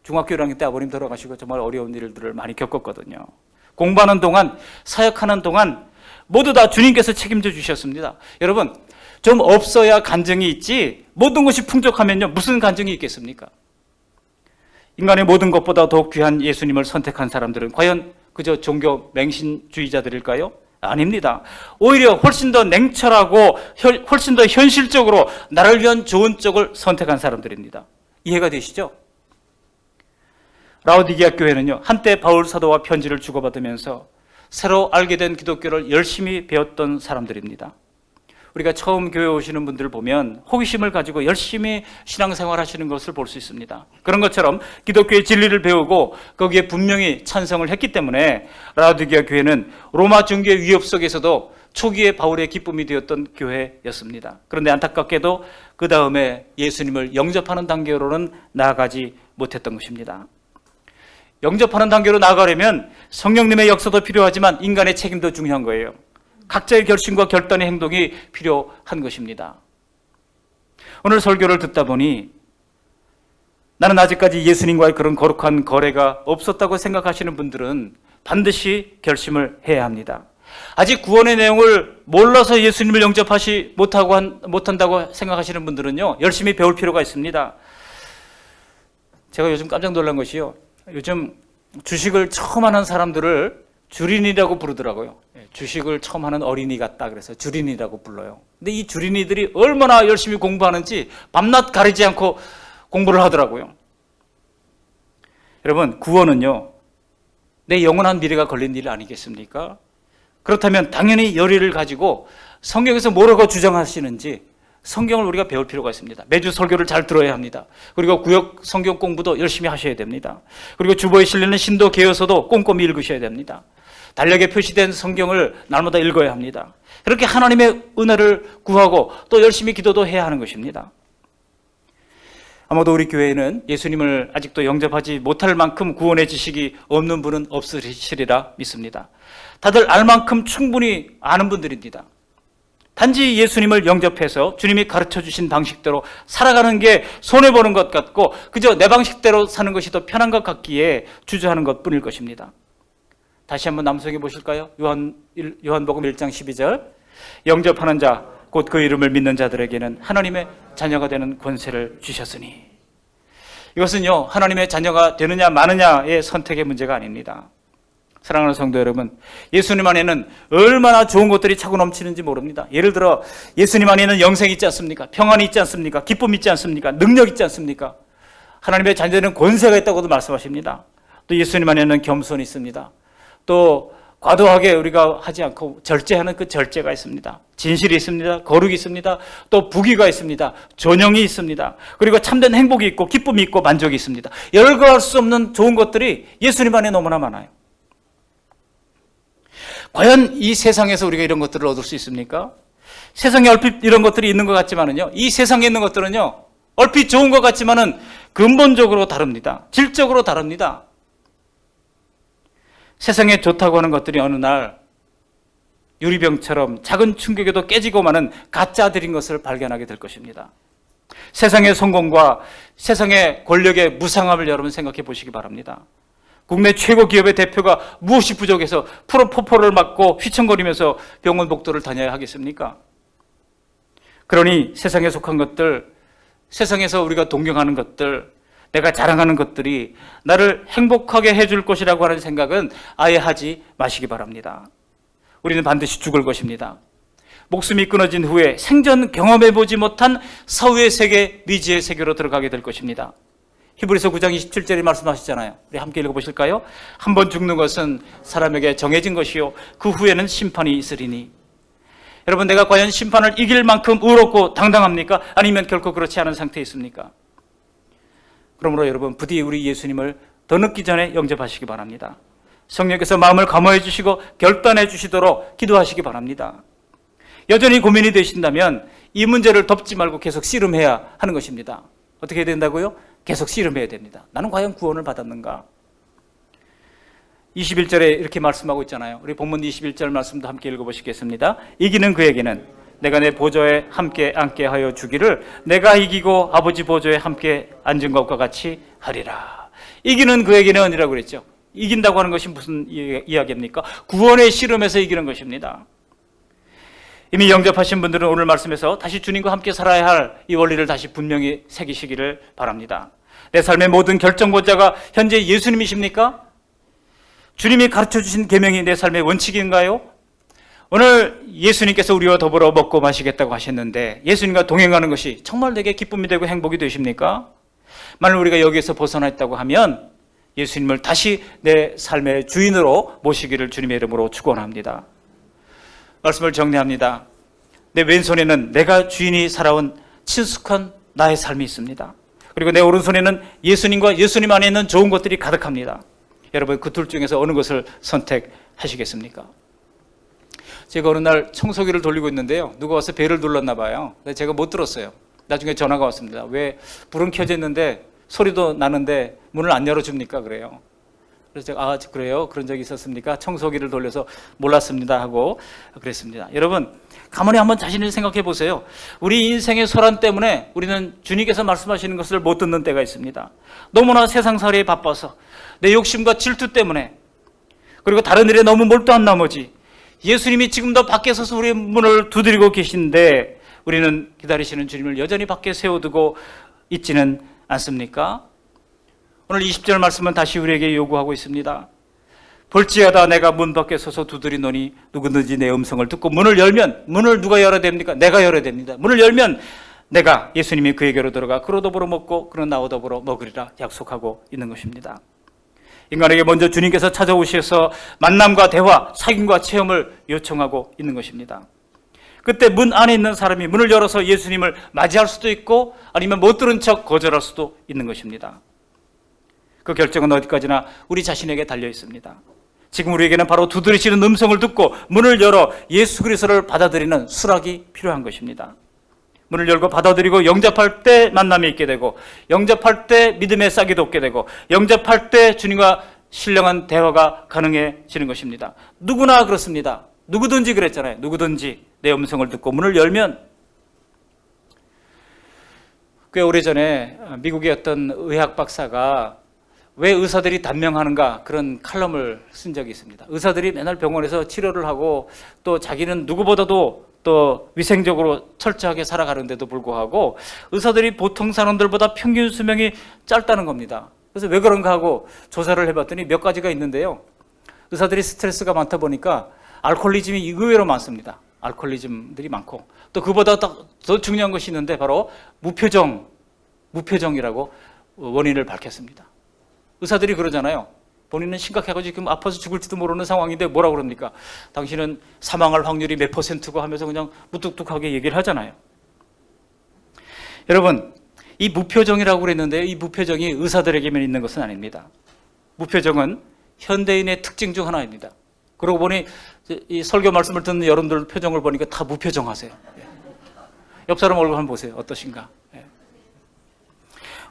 중학교 1학년 때 아버님 돌아가시고 정말 어려운 일들을 많이 겪었거든요. 공부하는 동안, 사역하는 동안 모두 다 주님께서 책임져 주셨습니다. 여러분, 좀 없어야 간증이 있지 모든 것이 풍족하면요 무슨 간증이 있겠습니까? 인간의 모든 것보다 더 귀한 예수님을 선택한 사람들은 과연 그저 종교 맹신주의자들일까요? 아닙니다. 오히려 훨씬 더 냉철하고 훨씬 더 현실적으로 나를 위한 좋은 쪽을 선택한 사람들입니다. 이해가 되시죠? 라오디게아 교회는요, 한때 바울 사도와 편지를 주고받으면서 새로 알게 된 기독교를 열심히 배웠던 사람들입니다. 우리가 처음 교회 오시는 분들을 보면 호기심을 가지고 열심히 신앙생활 하시는 것을 볼 수 있습니다. 그런 것처럼 기독교의 진리를 배우고 거기에 분명히 찬성을 했기 때문에 라오디게아 교회는 로마 중교의 위협 속에서도 초기에 바울의 기쁨이 되었던 교회였습니다. 그런데 안타깝게도 그 다음에 예수님을 영접하는 단계로는 나아가지 못했던 것입니다. 영접하는 단계로 나아가려면 성령님의 역사도 필요하지만 인간의 책임도 중요한 거예요. 각자의 결심과 결단의 행동이 필요한 것입니다. 오늘 설교를 듣다 보니 나는 아직까지 예수님과의 그런 거룩한 거래가 없었다고 생각하시는 분들은 반드시 결심을 해야 합니다. 아직 구원의 내용을 몰라서 예수님을 영접하지 못한다고 생각하시는 분들은요, 열심히 배울 필요가 있습니다. 제가 요즘 깜짝 놀란 것이요, 요즘 주식을 처음 하는 사람들을 주린이라고 부르더라고요. 주식을 처음 하는 어린이 같다 그래서 주린이라고 불러요. 근데 이 주린이들이 얼마나 열심히 공부하는지 밤낮 가리지 않고 공부를 하더라고요. 여러분, 구원은요, 내 영원한 미래가 걸린 일 아니겠습니까? 그렇다면 당연히 열의를 가지고 성경에서 뭐라고 주장하시는지 성경을 우리가 배울 필요가 있습니다. 매주 설교를 잘 들어야 합니다. 그리고 구역 성경 공부도 열심히 하셔야 됩니다. 그리고 주보에 실리는 신도 개요서도 꼼꼼히 읽으셔야 됩니다. 달력에 표시된 성경을 날마다 읽어야 합니다. 그렇게 하나님의 은혜를 구하고 또 열심히 기도도 해야 하는 것입니다. 아마도 우리 교회에는 예수님을 아직도 영접하지 못할 만큼 구원의 지식이 없는 분은 없으시리라 믿습니다. 다들 알 만큼 충분히 아는 분들입니다. 단지 예수님을 영접해서 주님이 가르쳐 주신 방식대로 살아가는 게 손해보는 것 같고 그저 내 방식대로 사는 것이 더 편한 것 같기에 주저하는 것뿐일 것입니다. 다시 한번 남성해 보실까요? 요한복음 1장 12절, 영접하는 자 곧 그 이름을 믿는 자들에게는 하나님의 자녀가 되는 권세를 주셨으니. 이것은요, 하나님의 자녀가 되느냐 마느냐의 선택의 문제가 아닙니다. 사랑하는 성도 여러분, 예수님 안에는 얼마나 좋은 것들이 차고 넘치는지 모릅니다. 예를 들어 예수님 안에는 영생이 있지 않습니까? 평안이 있지 않습니까? 기쁨이 있지 않습니까? 능력이 있지 않습니까? 하나님의 자녀는 권세가 있다고도 말씀하십니다. 또 예수님 안에는 겸손이 있습니다. 또 과도하게 우리가 하지 않고 절제하는 그 절제가 있습니다. 진실이 있습니다. 거룩이 있습니다. 또 부귀가 있습니다. 존영이 있습니다. 그리고 참된 행복이 있고 기쁨이 있고 만족이 있습니다. 열거할 수 없는 좋은 것들이 예수님 안에 너무나 많아요. 과연 이 세상에서 우리가 이런 것들을 얻을 수 있습니까? 세상에 얼핏 이런 것들이 있는 것 같지만은요, 이 세상에 있는 것들은요, 얼핏 좋은 것 같지만은 근본적으로 다릅니다. 질적으로 다릅니다. 세상에 좋다고 하는 것들이 어느 날 유리병처럼 작은 충격에도 깨지고 마는 가짜들인 것을 발견하게 될 것입니다. 세상의 성공과 세상의 권력의 무상함을 여러분 생각해 보시기 바랍니다. 국내 최고 기업의 대표가 무엇이 부족해서 프로포폴을 맞고 휘청거리면서 병원 복도를 다녀야 하겠습니까? 그러니 세상에 속한 것들, 세상에서 우리가 동경하는 것들, 내가 자랑하는 것들이 나를 행복하게 해줄 것이라고 하는 생각은 아예 하지 마시기 바랍니다. 우리는 반드시 죽을 것입니다. 목숨이 끊어진 후에 생전 경험해보지 못한 사후의 세계, 미지의 세계로 들어가게 될 것입니다. 히브리서 9장 27절에 말씀하시잖아요. 우리 함께 읽어보실까요? 한 번 죽는 것은 사람에게 정해진 것이요 그 후에는 심판이 있으리니. 여러분, 내가 과연 심판을 이길 만큼 의롭고 당당합니까? 아니면 결코 그렇지 않은 상태에 있습니까? 그러므로 여러분, 부디 우리 예수님을 더 늦기 전에 영접하시기 바랍니다. 성령께서 마음을 감화해 주시고 결단해 주시도록 기도하시기 바랍니다. 여전히 고민이 되신다면 이 문제를 덮지 말고 계속 씨름해야 하는 것입니다. 어떻게 해야 된다고요? 계속 씨름해야 됩니다. 나는 과연 구원을 받았는가? 21절에 이렇게 말씀하고 있잖아요. 우리 본문 21절 말씀도 함께 읽어보시겠습니다. 이기는 그에게는 내가 내 보좌에 함께 앉게 하여 주기를 내가 이기고 아버지 보좌에 함께 앉은 것과 같이 하리라. 이기는 그에게는 이라고 그랬죠. 이긴다고 하는 것이 무슨 이야기입니까? 구원의 씨름에서 이기는 것입니다. 이미 영접하신 분들은 오늘 말씀에서 다시 주님과 함께 살아야 할 이 원리를 다시 분명히 새기시기를 바랍니다. 내 삶의 모든 결정권자가 현재 예수님이십니까? 주님이 가르쳐주신 계명이 내 삶의 원칙인가요? 오늘 예수님께서 우리와 더불어 먹고 마시겠다고 하셨는데 예수님과 동행하는 것이 정말 내게 기쁨이 되고 행복이 되십니까? 만일 우리가 여기에서 벗어나 있다고 하면 예수님을 다시 내 삶의 주인으로 모시기를 주님의 이름으로 축원합니다. 말씀을 정리합니다. 내 왼손에는 내가 주인이 살아온 친숙한 나의 삶이 있습니다. 그리고 내 오른손에는 예수님과 예수님 안에 있는 좋은 것들이 가득합니다. 여러분, 그 둘 중에서 어느 것을 선택하시겠습니까? 제가 어느 날 청소기를 돌리고 있는데요, 누가 와서 벨을 눌렀나 봐요. 근데 제가 못 들었어요. 나중에 전화가 왔습니다. 왜 불은 켜져 있는데 소리도 나는데 문을 안 열어줍니까? 그래요. 그래서 제가 그래요? 그런 적이 있었습니까? 청소기를 돌려서 몰랐습니다 하고 그랬습니다. 여러분, 가만히 한번 자신을 생각해 보세요. 우리 인생의 소란 때문에 우리는 주님께서 말씀하시는 것을 못 듣는 때가 있습니다. 너무나 세상살이에 바빠서 내 욕심과 질투 때문에, 그리고 다른 일에 너무 몰두한 나머지 예수님이 지금도 밖에 서서 우리의 문을 두드리고 계신데 우리는 기다리시는 주님을 여전히 밖에 세워두고 있지는 않습니까? 오늘 20절 말씀은 다시 우리에게 요구하고 있습니다. 볼지어다 내가 문 밖에 서서 두드리노니 누구든지 내 음성을 듣고 문을 열면, 문을 누가 열어야 됩니까? 내가 열어야 됩니다. 문을 열면 내가, 예수님이 그에게로 들어가 그로 더불어 먹고 그는 나와 더불어 먹으리라 약속하고 있는 것입니다. 인간에게 먼저 주님께서 찾아오셔서 만남과 대화, 사귐과 체험을 요청하고 있는 것입니다. 그때 문 안에 있는 사람이 문을 열어서 예수님을 맞이할 수도 있고 아니면 못 들은 척 거절할 수도 있는 것입니다. 그 결정은 어디까지나 우리 자신에게 달려 있습니다. 지금 우리에게는 바로 두드리시는 음성을 듣고 문을 열어 예수 그리스도를 받아들이는 수락이 필요한 것입니다. 문을 열고 받아들이고 영접할 때 만남이 있게 되고, 영접할 때 믿음의 싹이 돋게 되고, 영접할 때 주님과 신령한 대화가 가능해지는 것입니다. 누구나 그렇습니다. 누구든지 그랬잖아요. 누구든지 내 음성을 듣고 문을 열면. 꽤 오래전에 미국의 어떤 의학 박사가 왜 의사들이 단명하는가 그런 칼럼을 쓴 적이 있습니다. 의사들이 맨날 병원에서 치료를 하고 또 자기는 누구보다도 또 위생적으로 철저하게 살아가는데도 불구하고 의사들이 보통 사람들보다 평균 수명이 짧다는 겁니다. 그래서 왜 그런가 하고 조사를 해봤더니 몇 가지가 있는데요. 의사들이 스트레스가 많다 보니까 알코올리즘이 의외로 많습니다. 알코올리즘들이 많고, 또 그보다 더 중요한 것이 있는데 바로 무표정이라고 원인을 밝혔습니다. 의사들이 그러잖아요. 본인은 심각해가지고 지금 아파서 죽을지도 모르는 상황인데 뭐라고 그럽니까? 당신은 사망할 확률이 몇 %고 하면서 그냥 무뚝뚝하게 얘기를 하잖아요. 여러분, 이 무표정이라고 그랬는데 이 무표정이 의사들에게만 있는 것은 아닙니다. 무표정은 현대인의 특징 중 하나입니다. 그러고 보니 이 설교 말씀을 듣는 여러분들 표정을 보니까 다 무표정하세요. 옆 사람 얼굴 한번 보세요. 어떠신가?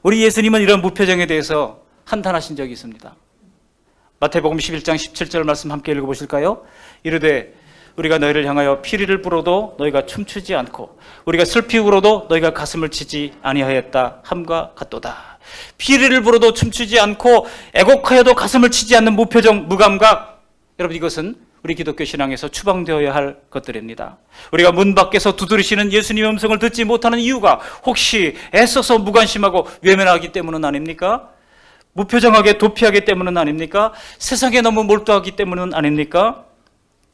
우리 예수님은 이런 무표정에 대해서 한탄하신 적이 있습니다. 마태복음 11장 17절 말씀 함께 읽어보실까요? 이르되 우리가 너희를 향하여 피리를 불어도 너희가 춤추지 않고 우리가 슬피 울어도 너희가 가슴을 치지 아니하였다 함과 같도다. 피리를 불어도 춤추지 않고 애곡하여도 가슴을 치지 않는 무표정, 무감각. 여러분, 이것은 우리 기독교 신앙에서 추방되어야 할 것들입니다. 우리가 문 밖에서 두드리시는 예수님의 음성을 듣지 못하는 이유가 혹시 애써서 무관심하고 외면하기 때문은 아닙니까? 무표정하게 도피하기 때문은 아닙니까? 세상에 너무 몰두하기 때문은 아닙니까?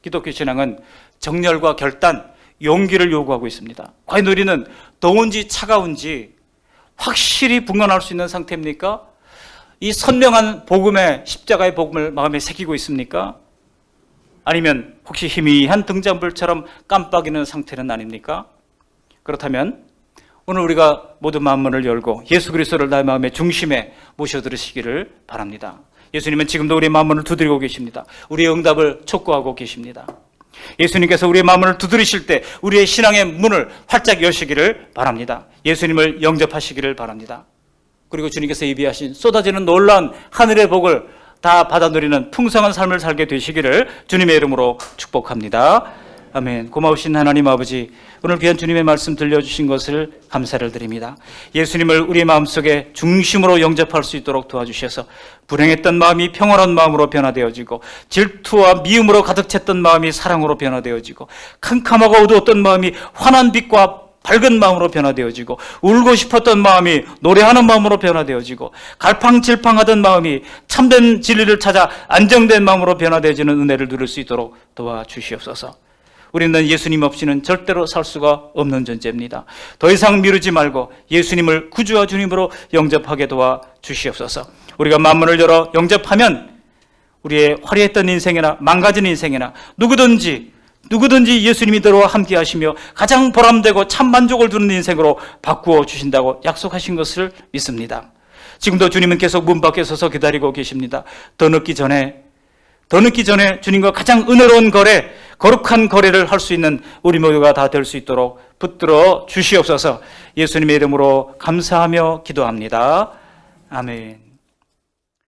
기독교 신앙은 정열과 결단, 용기를 요구하고 있습니다. 과연 우리는 더운지 차가운지 확실히 분간할 수 있는 상태입니까? 이 선명한 복음의, 십자가의 복음을 마음에 새기고 있습니까? 아니면 혹시 희미한 등잔불처럼 깜빡이는 상태는 아닙니까? 그렇다면 오늘 우리가 모두 마음문을 열고 예수 그리스도를 나의 마음의 중심에 모셔들으시기를 바랍니다. 예수님은 지금도 우리의 마음문을 두드리고 계십니다. 우리의 응답을 촉구하고 계십니다. 예수님께서 우리의 마음문을 두드리실 때 우리의 신앙의 문을 활짝 여시기를 바랍니다. 예수님을 영접하시기를 바랍니다. 그리고 주님께서 예비하신 쏟아지는 놀라운 하늘의 복을 다 받아 누리는 풍성한 삶을 살게 되시기를 주님의 이름으로 축복합니다. 아멘. 고마우신 하나님 아버지, 오늘 귀한 주님의 말씀 들려주신 것을 감사를 드립니다. 예수님을 우리 마음속에 중심으로 영접할 수 있도록 도와주셔서 불행했던 마음이 평온한 마음으로 변화되어지고, 질투와 미움으로 가득 찼던 마음이 사랑으로 변화되어지고, 캄캄하고 어두웠던 마음이 환한 빛과 밝은 마음으로 변화되어지고, 울고 싶었던 마음이 노래하는 마음으로 변화되어지고, 갈팡질팡하던 마음이 참된 진리를 찾아 안정된 마음으로 변화되어지는 은혜를 누릴 수 있도록 도와주시옵소서. 우리는 예수님 없이는 절대로 살 수가 없는 존재입니다. 더 이상 미루지 말고 예수님을 구주와 주님으로 영접하게 도와주시옵소서. 우리가 만문을 열어 영접하면 우리의 화려했던 인생이나 망가진 인생이나 누구든지 예수님이 들어와 함께 하시며 가장 보람되고 참 만족을 주는 인생으로 바꾸어 주신다고 약속하신 것을 믿습니다. 지금도 주님은 계속 문 밖에 서서 기다리고 계십니다. 더 늦기 전에 주님과 가장 은혜로운 거래, 거룩한 거래를 할 수 있는 우리 모두가 다 될 수 있도록 붙들어 주시옵소서. 예수님의 이름으로 감사하며 기도합니다. 아멘.